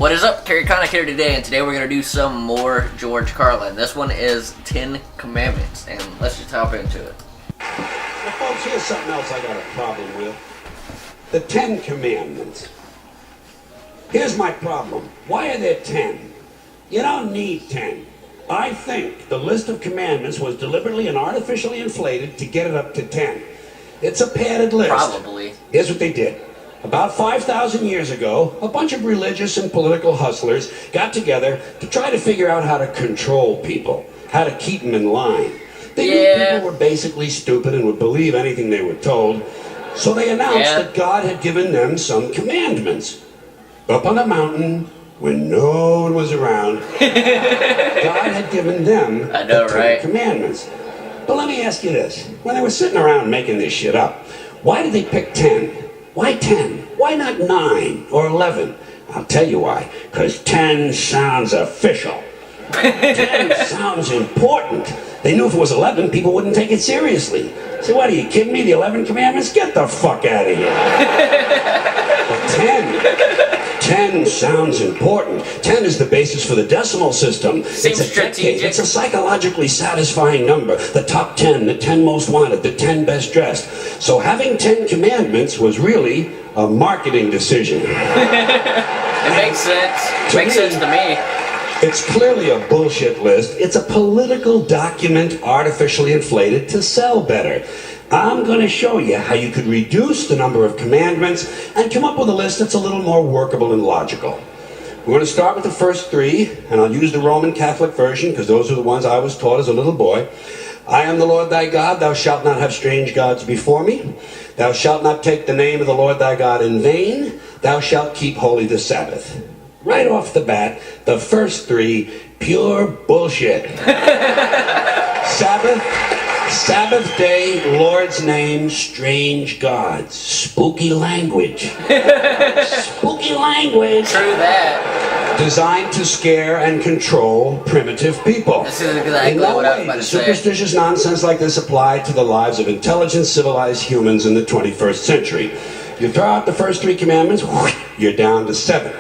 What is up? Terry Connick here today, and today we're going to do some more George Carlin. This one is 10 Commandments, and let's just hop into it. Now, folks, here's something else I got a problem with. The 10 Commandments. Here's my problem. Why are there 10? You don't need 10. I think the list of commandments was deliberately and artificially inflated to get it up to 10. It's a padded list. Probably. Here's what they did. About 5,000 years ago, a bunch of religious and political hustlers got together to try to figure out how to control people, how to keep them in line. They knew people were basically stupid and would believe anything they were told, so they announced that God had given them some commandments. Up on a mountain, when no one was around, God had given them the 10 Commandments. But let me ask you this. When they were sitting around making this shit up, why did they pick 10? Why 10? Why not 9 or 11? I'll tell you why. Because 10 sounds official. 10 sounds important. They knew if it was 11, people wouldn't take it seriously. So what, are you kidding me? The 11 Commandments? Get the fuck out of here. But 10 sounds important. 10 is the basis for the decimal system. Seems it's a decade. It's a psychologically satisfying number. The top 10, the 10 most wanted, the 10 best dressed. So having 10 commandments was really a marketing decision. It makes sense. It makes sense to me. It's clearly a bullshit list. It's a political document artificially inflated to sell better. I'm going to show you how you could reduce the number of commandments and come up with a list that's a little more workable and logical. We're going to start with the first 3, and I'll use the Roman Catholic version because those are the ones I was taught as a little boy. I am the Lord thy God, thou shalt not have strange gods before me. Thou shalt not take the name of the Lord thy God in vain. Thou shalt keep holy the Sabbath. Right off the bat, the first 3, pure bullshit. Sabbath day, Lord's name, strange gods. Spooky language. Spooky language. True that. Designed to scare and control primitive people. This is exactly what I was about to say. Superstitious nonsense like this applied to the lives of intelligent, civilized humans in the 21st century. You throw out the first 3 commandments, you're down to 7.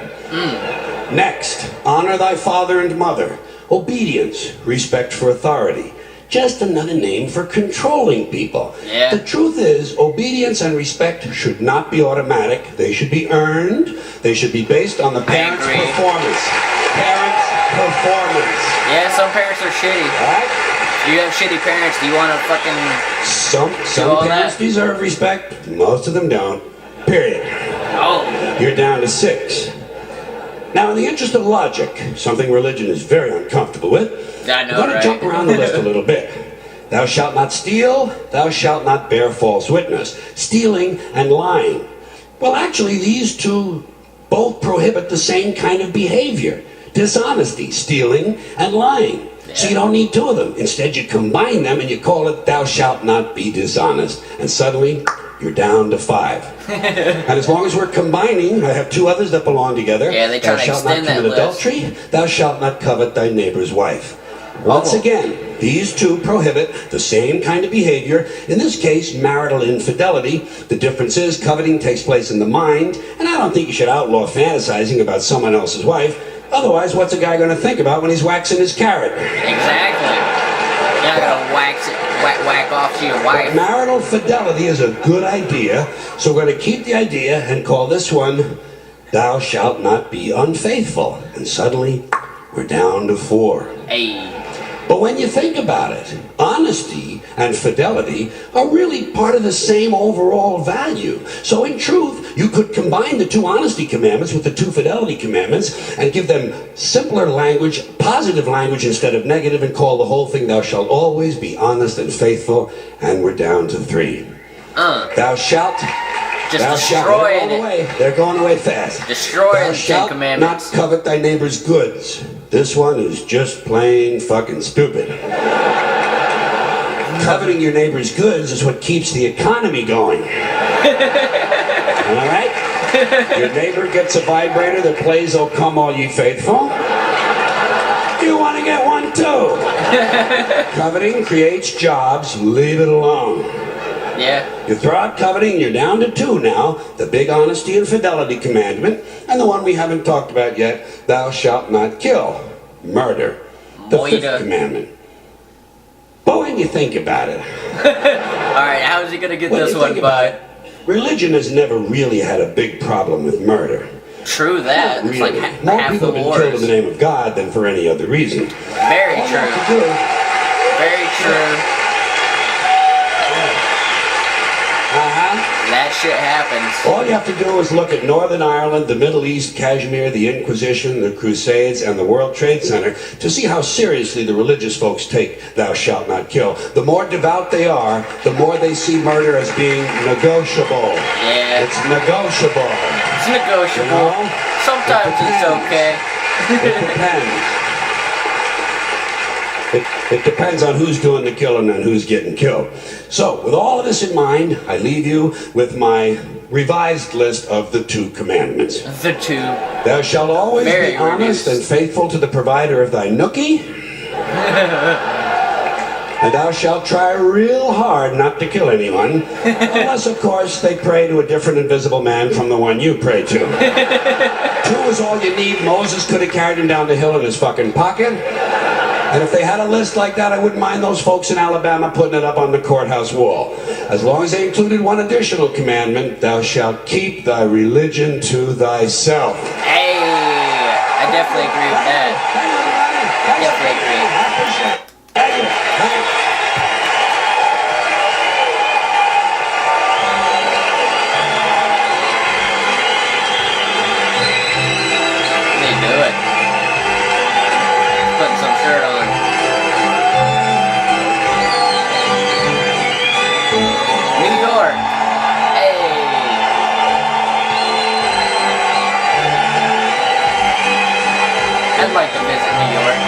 Next, honor thy father and mother. Obedience, respect for authority. Just another name for controlling people. Yeah. The truth is, obedience and respect should not be automatic. They should be earned. They should be based on the parent's performance. Parents' performance. Yeah, some parents are shitty. Right? If you have shitty parents, do you want to fucking... Some parents deserve respect. Most of them don't. Period. Oh. You're down to 6. Now, in the interest of logic, something religion is very uncomfortable with, I know, I'm going to jump around the list a little bit. Thou shalt not steal, thou shalt not bear false witness. Stealing and lying. Well, actually, these two both prohibit the same kind of behavior. Dishonesty, stealing, and lying. Yeah. So you don't need 2 of them. Instead, you combine them and you call it, thou shalt not be dishonest. And suddenly, you're down to 5. And as long as we're combining, I have 2 others that belong together. Yeah, they try to extend that list. Thou shalt not commit adultery, thou shalt not covet thy neighbor's wife. Once again, these 2 prohibit the same kind of behavior, in this case, marital infidelity. The difference is coveting takes place in the mind, and I don't think you should outlaw fantasizing about someone else's wife. Otherwise, what's a guy going to think about when he's waxing his carrot? Exactly. You're not going to whack off to your wife. But marital fidelity is a good idea, so we're going to keep the idea and call this one, thou shalt not be unfaithful. And suddenly, we're down to 4. Hey. But when you think about it, honesty and fidelity are really part of the same overall value. So in truth, you could combine the 2 honesty commandments with the 2 fidelity commandments and give them simpler language, positive language instead of negative, and call the whole thing, thou shalt always be honest and faithful, and we're down to 3. Thou shalt... Just destroying it. They're going away fast. Destroying the 10 Commandments. Not covet thy neighbor's goods. This one is just plain fucking stupid. Coveting your neighbor's goods is what keeps the economy going. Alright? Your neighbor gets a vibrator that plays "O Come All Ye Faithful." You want to get one too. Coveting creates jobs. Leave it alone. Yeah. You throw out coveting, you're down to 2 now. The big honesty and fidelity commandment, and the one we haven't talked about yet, thou shalt not kill. Murder. The 5th commandment. But when you think about it... Alright, how is he going to get this one by? Religion has never really had a big problem with murder. True that. It's like more half people the have been wars. killed in the name of God than for any other reason. Very true. Very true. That shit happens. All you have to do is look at Northern Ireland, the Middle East, Kashmir, the Inquisition, the Crusades, and the World Trade Center to see how seriously the religious folks take thou shalt not kill. The more devout they are, the more they see murder as being negotiable. Yeah. It's negotiable. It's negotiable. You know? Sometimes it's okay. It depends. It depends on who's doing the killing and who's getting killed. So, with all of this in mind, I leave you with my revised list of the 2 commandments. The 2. Thou shalt always be honest and faithful to the provider of thy nookie. And thou shalt try real hard not to kill anyone, unless, of course, they pray to a different invisible man from the one you pray to. 2 is all you need. Moses could have carried him down the hill in his fucking pocket. And if they had a list like that, I wouldn't mind those folks in Alabama putting it up on the courthouse wall. As long as they included one additional commandment, thou shalt keep thy religion to thyself. Hey, I definitely agree with that. I definitely agree. They do it. Putting some shirt on. New York. Hey. I'd like to visit New York.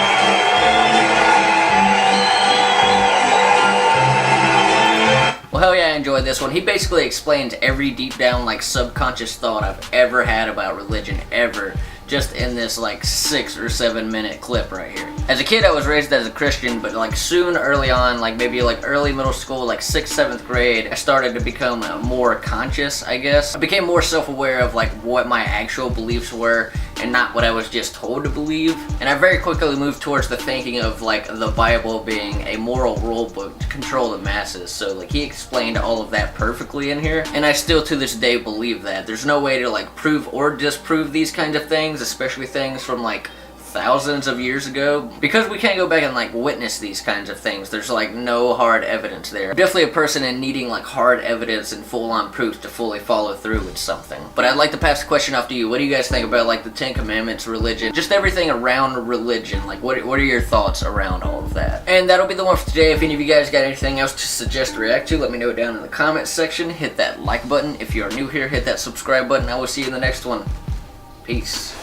Well, hell yeah, I enjoyed this one. He basically explains every deep down, like, subconscious thought I've ever had about religion, ever, just in this, like, 6 or 7 minute clip right here. As a kid, I was raised as a Christian, but, like, soon, early on, like, maybe, like, early middle school, like, 6th, 7th grade, I started to become more conscious, I guess. I became more self-aware of, like, what my actual beliefs were, and not what I was just told to believe. And I very quickly moved towards the thinking of, like, the Bible being a moral rule book to control the masses. So, like, he explained all of that perfectly in here, and I still to this day believe that. There's no way to, like, prove or disprove these kinds of things, especially things from, like, thousands of years ago, because we can't go back and, like, witness these kinds of things. There's, like, no hard evidence there. I'm definitely a person in needing, like, hard evidence and full-on proof to fully follow through with something. But I'd like to pass the question off to you. What do you guys think about, like, the 10 Commandments, religion, just everything around religion? Like, what are your thoughts around all of that? And that'll be the one for today. If any of you guys got anything else to suggest or react to, let me know down in the comments section. Hit that like button. If you are new here, hit that subscribe button. I will see you in the next one. Peace.